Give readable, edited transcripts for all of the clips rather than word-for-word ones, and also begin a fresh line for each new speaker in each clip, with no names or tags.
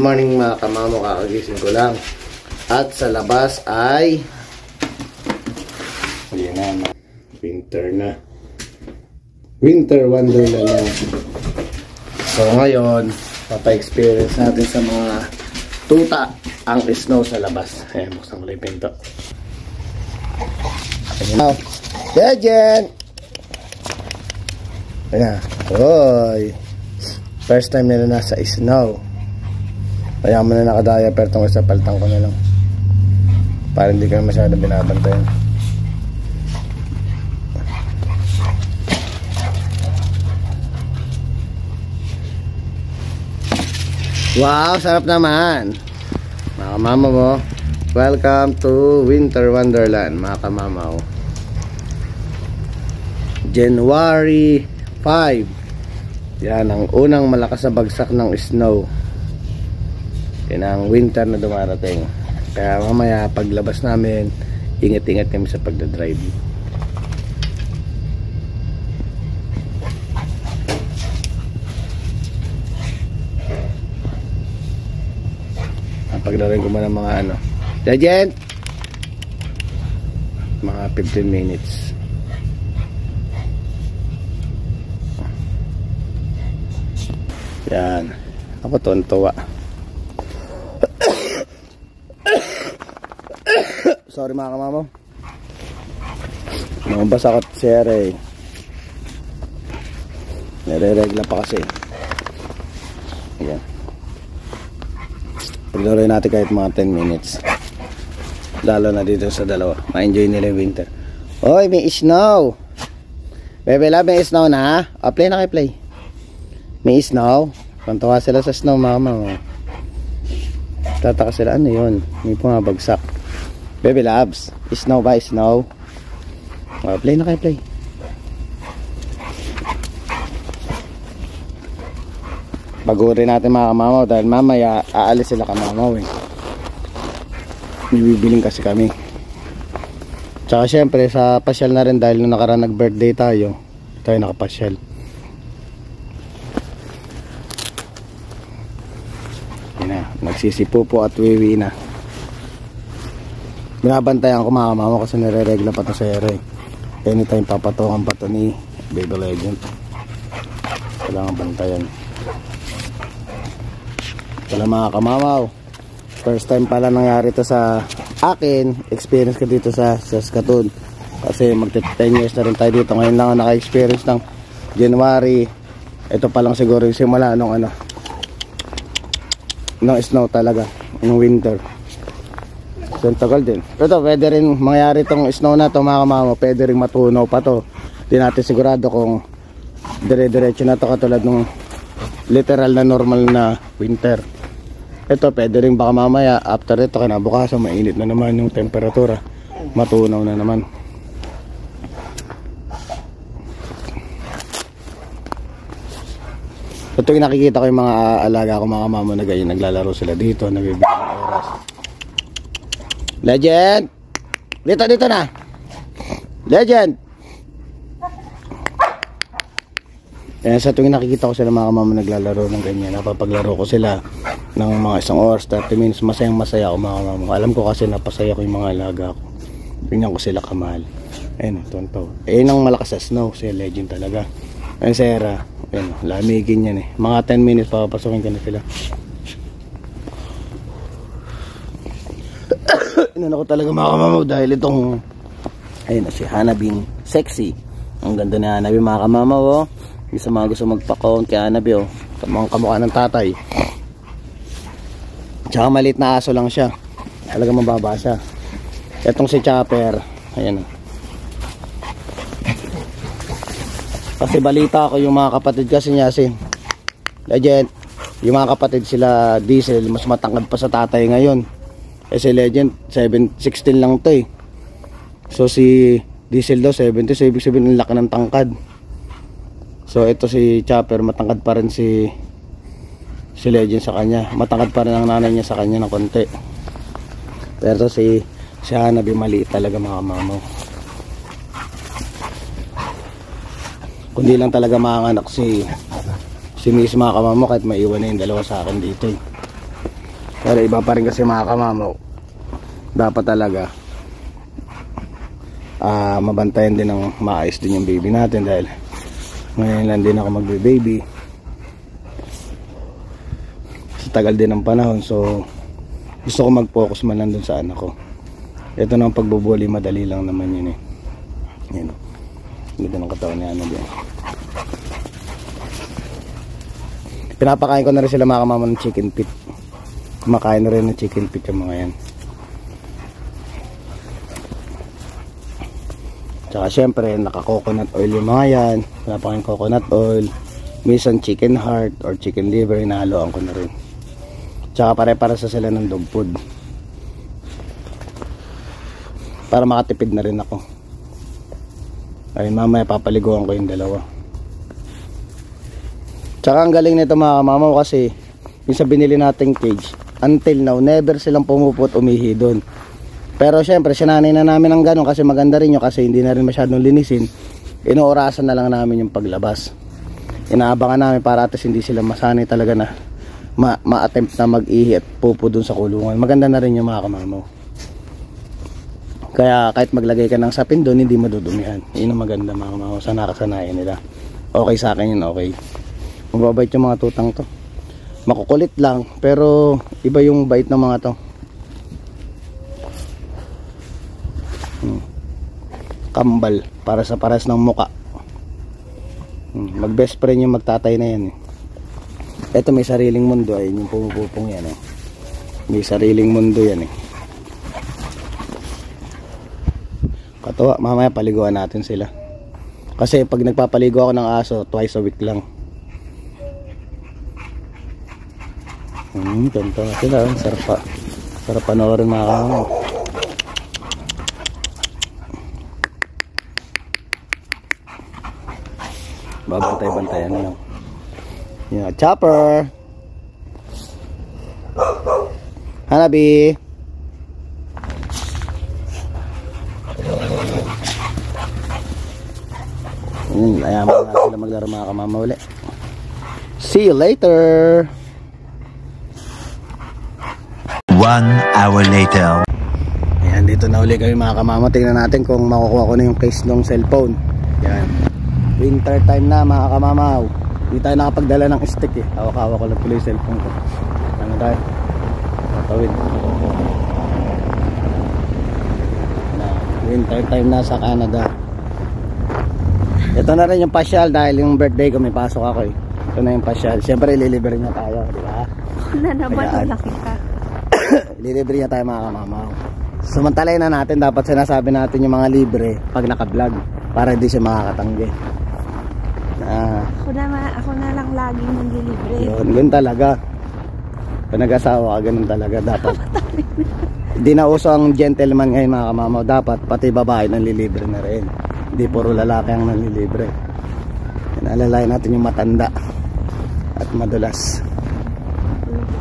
morning mga kamamo, kakagising ko lang. At sa labas ay ayan na, winter na. Winter wonderland na. So ngayon, papa-experience natin sa mga tuta ang snow sa labas. Ayan, buksan ko lang yung pinto. Ayan. Legend! Ayan. Oy! First time nila nasa snow. Kaya mo na nakadaya, pero itong isa paltang ko na lang. Para hindi ka masyadong binabantayan. Wow, sarap naman. Mga kamama mo, welcome to Winter Wonderland, mga kamamaw. January 5. Yan ang unang malakas na bagsak ng snow. Yan ang winter na dumarating. Kaya mamaya paglabas namin, ingat-ingat kami sa pagdadrive. Paglaruin ko muna mga ano. Legend! Mga 15 minutes. Yan. Ako tuwan-tuwa. Sorry mga kamamo. Nangabasa ko sere. Nire-regla pa kasi. Ayan. Paglaruin natin kahit mga 10 minutes. Lalo na dito sa dalawa. Ma-enjoy nila yung winter. Oy, may snow. Bebe love, may snow na. O, play na kayo, play. May snow. Pantawa sila sa snow, mama. Tataka sila, ano yun? May pumabagsak. Bebe loves. Snow ba? Snow? O, play na kayo, play. Bagurin natin mga kamamaw dahil mamaya aalis sila kamamaw eh. Bibiling kasi kami. Tsaka syempre sa pasyal na rin dahil nung nakaraan nag birthday tayo nakapasyal. Yan na, nagsisipupo at wiwi na. Binabantayan ko mga kamamaw kasi nire-regla pa to sa ere. Anytime papatungan pa to ni Baby Legend. Kailangan bantayan. Wala mga kamamaw, first time pala nangyari to sa akin. Experience ko dito sa Saskatoon kasi magti 10 years na rin tayo dito. Ngayon lang ako naka-experience ng January. Ito pa lang siguro yung simula nung ano, ng snow talaga, ng winter. So tagal din. Pero pwede rin mangyari tong snow na to mga kamamaw. Pwede rin matunaw pa to. Di natin sigurado kung dire-diretso na to katulad nung literal na normal na winter. Ito pwede rin baka mamaya after ito kinabukasan mainit na naman yung temperatura, matunaw na naman. Ito yung nakikita ko yung mga alaga ko mga mama na ganyan, naglalaro sila dito, nabibigyan ng oras. Legend! Dito na! Legend! Kaya sa tuwing nakikita ko sila mga kamama naglalaro ng ganyan, napapaglaro ko sila ng mga 1 oras, 30 minutes, masayang masaya ako mga kamama. Alam ko kasi napasaya ko yung mga alaga ko. Tingnan ko sila kamahal. Ayun, tonto. Ayun ang malakas sa snow, si Legend talaga. Ayun, Sarah. Ayun, lamigin yan eh. Mga 10 minutes papapasokin ka na sila. Inan ako talaga mga kamama dahil itong ayun na si Hanabing sexy. Ang ganda na Hanabi mga kamama oh. Isa mga gusto magpa-count kay Hanabi oh. Kamukha ng tatay. Tsaka maliit na aso lang siya. Talaga mababa siya. Etong si Chopper, ayan oh. Kasi balita ko yung mga kapatid kasi niya si Legend, yung mga kapatid sila Diesel mas matangkad pa sa tatay ngayon. Eh si Legend 16 lang to eh. So si Diesel daw 70, so ibig sabihin ang laki ng tangkad. So ito si Chopper, matangkad pa rin si Legend sa kanya. Matangkad pa rin ang nanay niya sa kanya ng konti. Pero si Hanabi maliit talaga mga mamaw. Kundi lang talaga maanganak si Miss mga kamamo kahit maiwan na yung dalawa sa akin dito eh. Pero iba pa rin kasi mga kamamaw, dapat talaga mabantayan din ng maayos din yung baby natin, dahil ngayon lang din ako magbe-baby sa tagal din ng panahon. So gusto ko mag-focus man lang dun sa anak ko. Ito na ang pagbubuli, madali lang naman yun eh. Yan, ganda ng katawan niya din. Pinapakain ko na rin sila mga kamamaw ng chicken feet. Kumakain na rin ng chicken feet yung mga yan. Tsaka syempre naka-coconut oil yung mga yan. Pinapakain coconut oil. Minsan chicken heart or chicken liver, inahaluan ko na rin. Tsaka pare-para sa sila ng dog food, para makatipid na rin ako. Ay mamaya papaliguan ko yung dalawa. Tsaka ang galing nito mga kamamaw, kasi yung sa binili nating cage, until now never silang pumupot umihi doon. Pero syempre sinanay na namin ng ganun, kasi maganda rin yun, kasi hindi na rin masyadong linisin. Inuorasan na lang namin yung paglabas. Inaabangan namin para atas hindi sila masanay talaga na ma-attempt na mag-ihi at pupo dun sa kulungan. Maganda na rin yung mga kamamaw. Kaya kahit maglagay ka ng sapin doon, hindi madudumihan. Yun ang maganda mga kamamaw, sa nakasanayan nila. Okay sa akin yun, okay. Mababait yung mga tutang to. Makukulit lang, pero iba yung bait ng mga to. Kambal para sa paras ng muka. Mag best friend yung magtatay na yan eh. Ito may sariling mundo, ay yung pumupupong yan eh. May sariling mundo yan eh. Katuwa, mamaya paliguan natin sila. Kasi pag nagpapaligo ako ng aso, twice a week lang. Ganito na sila. Sarap panoorin mga kamamaw. Babantay-bantayan lang. Yeah, chopper. Hanabi. Ayaman na sila maglaro mga kamamaw ulit. See you later.
1 hour later.
Ayan, dito na uli kami mga kamamaw. Tingnan natin kung makukuha ko na yung case ng cellphone. Yan. Winter time na mga kamamaw. Hindi tayo nakapagdala ng stick eh. Hawak-hawak ko lang tuloy yung cellphone ko. Ano tayo? Matawid. Winter time na sa Canada. Ito na rin yung pasyal, dahil yung birthday ko may pasok ako eh. Ito na yung pasyal. Siyempre ililibre niya tayo, di ba?
Na naman, wala kita.
Ililibre niya tayo mga kamamaw. Sumantalay na natin, dapat sinasabi natin yung mga libre pag naka-vlog, para hindi siya makakatanggi.
Ako na lang laging nandilibre.
Yun, ganun talaga. Pag nag-asawa ka, ganun talaga dapat. Hindi na uso ang gentleman ngayon mga kamamaw. Dapat pati babae nanlilibre na rin. Hindi puro lalaki ang nanlilibre. Alalayan natin yung matanda at madulas.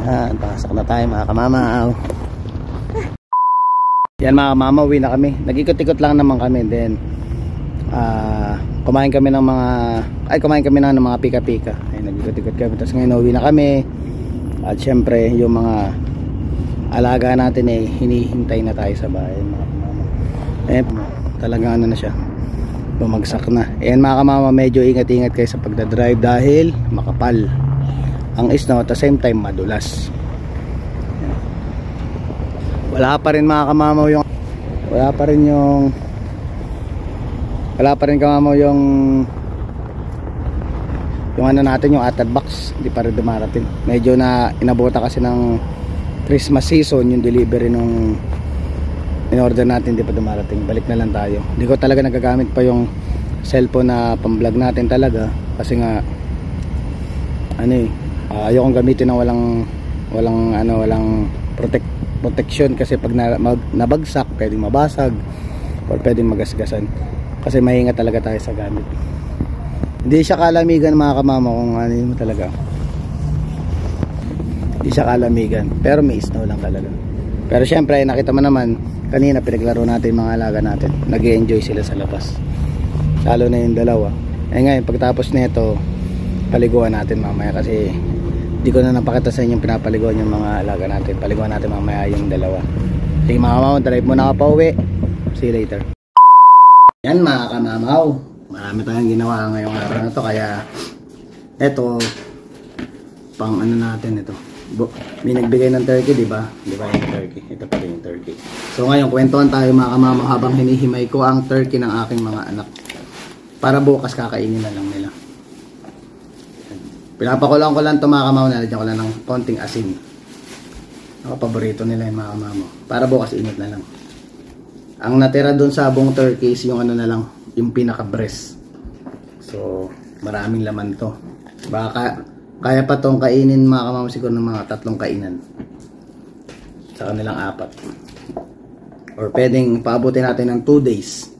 Yan, pasok na tayo mga kamamaw. Yan mga kamamaw, uwi na kami. Nag-ikot-ikot lang naman kami. Then kumain kami ng mga pika-pika. Ay, nag-ikot-ikot kami. Tapos ngayon uwi na kami. At syempre yung mga alaga natin eh, hinihintay na tayo sa bahay mga kamamaw. Eh, talagang ano na siya, bumagsak na. Ayan mga kamamaw, medyo ingat-ingat kayo sa pagdadrive dahil makapal ang snow at the same time madulas. Wala pa rin mga kamamaw yung ano natin, yung atad box, hindi pa rin dumarating. Medyo na inabota kasi ng Christmas season yung delivery nung in-order natin, hindi pa dumarating. Balik na lang tayo. Hindi ko talaga nagagamit pa yung cellphone na pang-vlog natin talaga, kasi nga ayokong gamitin ng walang protection, kasi pag nabagsak pwedeng mabasag or pwedeng magasgasan, kasi mahinga talaga tayo sa gamit. Hindi siya kalamigan mga kamama, kung ano mo talaga, hindi siya kalamigan, pero may snow lang talaga. Pero syempre nakita mo naman kanina, pinaglaro natin mga alaga natin, nag-i-enjoy sila sa labas, lalo na yung dalawa. Ngayon pagtapos nito paliguan natin mamaya, kasi Hindi ko na napakita sa inyo pinapaliguan yung mga alaga natin. Paliguan natin mamaya yung dalawa. Sige mga kamamaw, drive muna ako pa uwi. See you later. Yan mga kamamaw, marami tayong ginawa ngayong araw na to. Kaya eto, pang ano natin ito. May nagbigay ng turkey, di ba? Di ba yung turkey? Ito pa rin yung turkey. So ngayon, kwentuhan tayo mga kamamaw habang hinihimay ko ang turkey ng aking mga anak. Para bukas kakainin na lang nila. Pinapakulang ko lang ito mga kamamaw. Nalagyan ko lang ng konting asin. Ako paborito nila yung mga kamamaw. Para bukas init na lang. Ang natira doon sa buong turkey is yung ano na lang, yung pinaka breast. So, maraming laman to. Baka kaya pa tong kainin mga kamamaw siguro ng mga 3 kainan. Sa kanilang 4. Or pwedeng paabutin natin ng 2 days.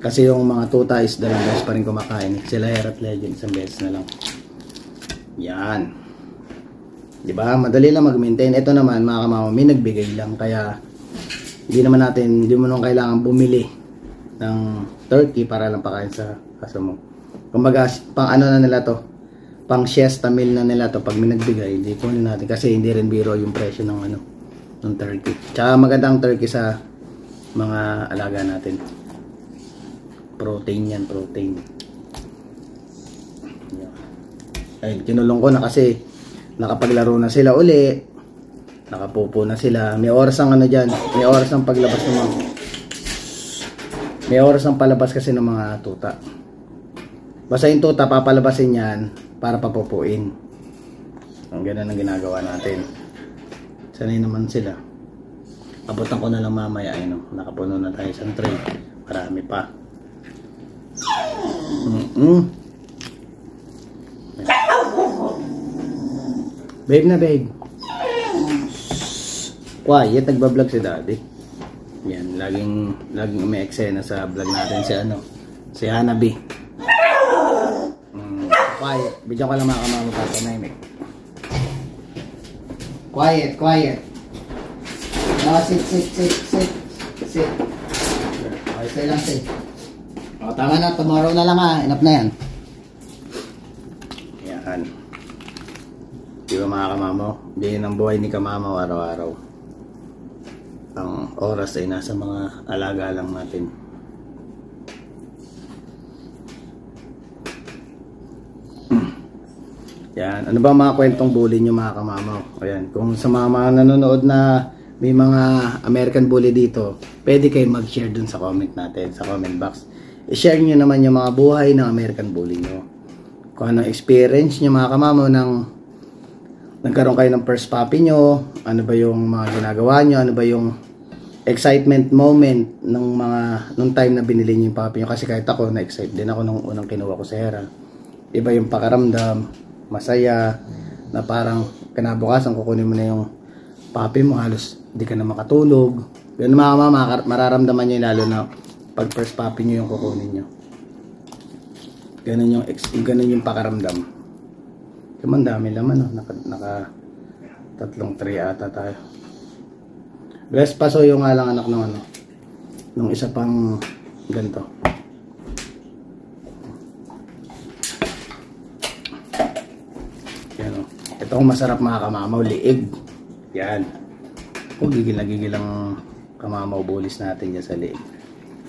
Kasi yung mga tuta is 2 beses pa rin kumakain. Sila Herat Legend, 1 beses na lang. Yan. Diba? Madali lang mag-maintain. Ito naman mga kamamaw, may nagbigay lang. Kaya hindi mo nang kailangan bumili ng turkey para lang pakain sa aso mo. Kumbaga, pang ano na nila to, pang siesta meal na nila to. Pag may nagbigay, hindi kunin natin kasi hindi rin biro yung presyo ng ano, ng turkey. Tsaka magandang turkey sa mga alaga natin. Protein yan, protein. Ay, kinulong ko na kasi nakapaglaro na sila uli. Nakapupo na sila. May oras ang ano dyan. May oras ang paglabas ng mga... May oras ang palabas kasi ng mga tuta. Basta yung tuta, papalabasin yan para papupuin. Ang ganun ang ginagawa natin. Sanay naman sila. Abutan ko na lang mamaya. Ay, no? Nakapuno na tayo sa tray. Marami pa. Babe na babe. Quiet, nagbablog si daddy. Yan, laging may eksena sa vlog natin si Hanabi. Quiet, bigyan ko lang mga kamama papanahimik. Quiet. Sit. Okay, stay lang, stay. O, tama na, tomorrow na lang ha. Enough na yan. Yan. Di ba mga kamamaw? Diyan ang buhay ni kamamaw araw-araw. Ang oras ay nasa mga alaga lang natin. Yan. Ano ba mga kwentong bully nyo mga kamamaw? Ayan. Kung sa mga nanonood na may mga American bully dito, pwede kayo mag-share dun sa comment natin, sa comment box. I-share nyo naman yung mga buhay ng American bully nyo. Kung ano experience nyo mga kamamaw ng nagkaroon kayo ng first puppy nyo, ano ba yung mga ginagawa nyo, ano ba yung excitement moment nung time na binili nyo yung puppy nyo. Kasi kahit ako, na-excite din ako nung unang kinuha ko sa Hera. Iba yung pakaramdam, masaya, na parang kinabukasan kukunin mo na yung puppy mo, halos di ka na makatulog. Ganun mga mama, mararamdaman nyo lalo na pag first puppy nyo yung kukunin nyo. Ganun yung pakaramdam. Kaman dami laman, no? Naka 3 tray ata tayo. Bless paso yung nga lang anak ng ano, nung isa pang ganito. Yan o. Ito ang masarap mga kamamaw, liig. Yan. Kung gigil ang kamamaw bulis natin dyan sa liig.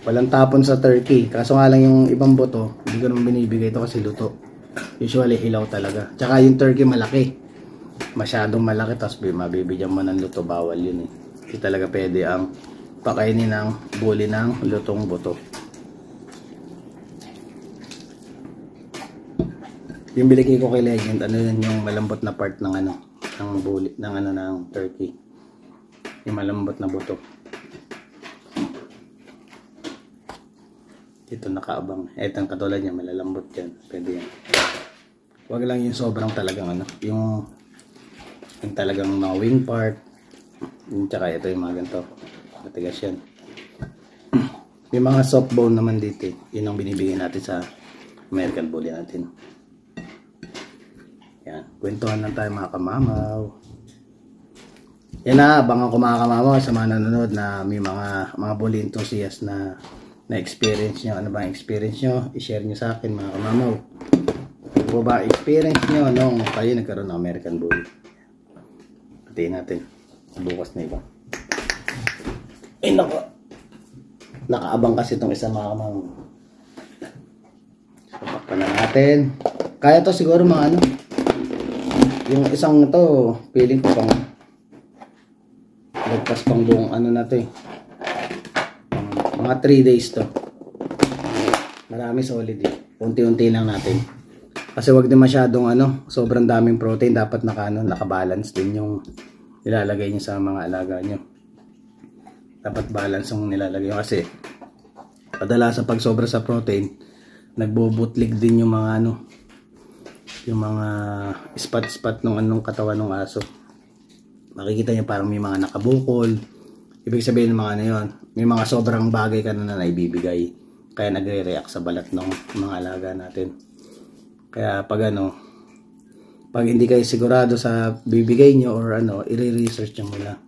Walang tapon sa turkey. Kaso nga lang yung ibang buto, hindi ko naman binibigay ito kasi luto. Usually hilaw talaga. Tsaka yung turkey malaki. Masyadong malaki, tapos mabibigyan mo ng luto, bawal yun eh. Hindi talaga pwede ang pakainin ng bully ng lutong buto. Yung biligay ko kay Legend, ano yun yung malambot na part ng ano, ng bully, ng turkey. Yung malambot na buto. Dito nakaabang. Etong katulad niya, malalambot yan. Pwede yan. Huwag lang yung sobrang talagang ano, yung talagang mga wing part. Yung tsaka ito yung mga ganito. Matigas yan. May mga soft bone naman dito. Yun ang binibigay natin sa American bully natin. Yan. Kwentuhan lang tayo mga kamamaw. Yan na, abangan ko mga kamamaw sa mga nanonood na may mga bully enthusiast na experience nyo. Ano ba ang experience nyo? I-share nyo sa akin mga kamamaw. Ano ba experience nyo nung kayo nagkaroon ng American Bully? Patayin natin. Bukas na iba. Ay nako. Nakaabang kasi itong isa mga kamang. Sapakpan na natin. Kaya to siguro mga ano. Yung isang to, feeling ko pang lagpas pang buong ano na to eh. Mga 3 days to. Marami solid eh. Unti-unti lang natin. Kasi wag din masyadong ano, sobrang daming protein. Dapat nakabalance din yung nilalagay nyo sa mga alaga nyo. Dapat balance yung nilalagay nyo. Kasi kadalasan pag sobra sa protein, nagbubutlig din yung mga ano, yung mga spot ng anong katawan ng aso. Makikita nyo parang may mga nakabukol. Ibig sabihin ng mga ano yun, may mga sobrang bagay ka na naibibigay. Kaya nagre-react sa balat ng mga alaga natin. Kaya pag ano, pag hindi kayo sigurado sa bibigay nyo or ano, i-research nyo muna.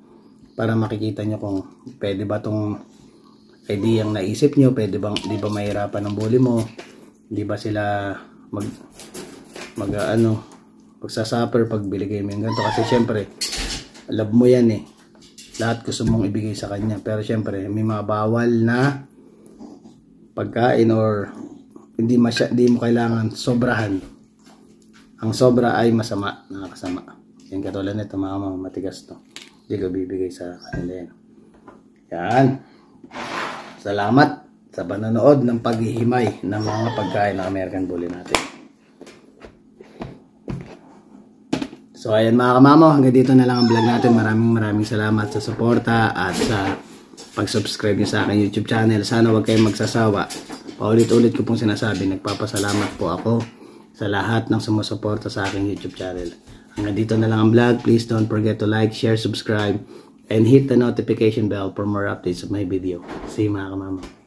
Para makikita nyo kung pwede ba tong idea yung naisip nyo, pwede bang, di ba mahirapan ng bully mo, di ba sila magsasuffer pag biligay mo yung ganito. Kasi syempre, love mo yan eh. Lahat gusto mong ibigay sa kanya. Pero syempre, may mga bawal na pagkain or hindi mo kailangan sobrahan. Ang sobra ay masama, nakakasama. Yan katulad nito mga matigas to. Hindi ko bibigay sa kanila yan. Yan. Salamat sa panonood ng paghihimay ng mga pagkain ng American Bully natin. So ayan mga kamamo, hanggang dito na lang ang vlog natin. Maraming salamat sa suporta at sa pag-subscribe niyo sa aking YouTube channel. Sana huwag kayong magsasawa. Paulit-ulit ko pong sinasabi, nagpapasalamat po ako sa lahat ng sumusuporta sa aking YouTube channel. Hanggang dito na lang ang vlog. Please don't forget to like, share, subscribe, and hit the notification bell for more updates of my video. See you mga kamamo.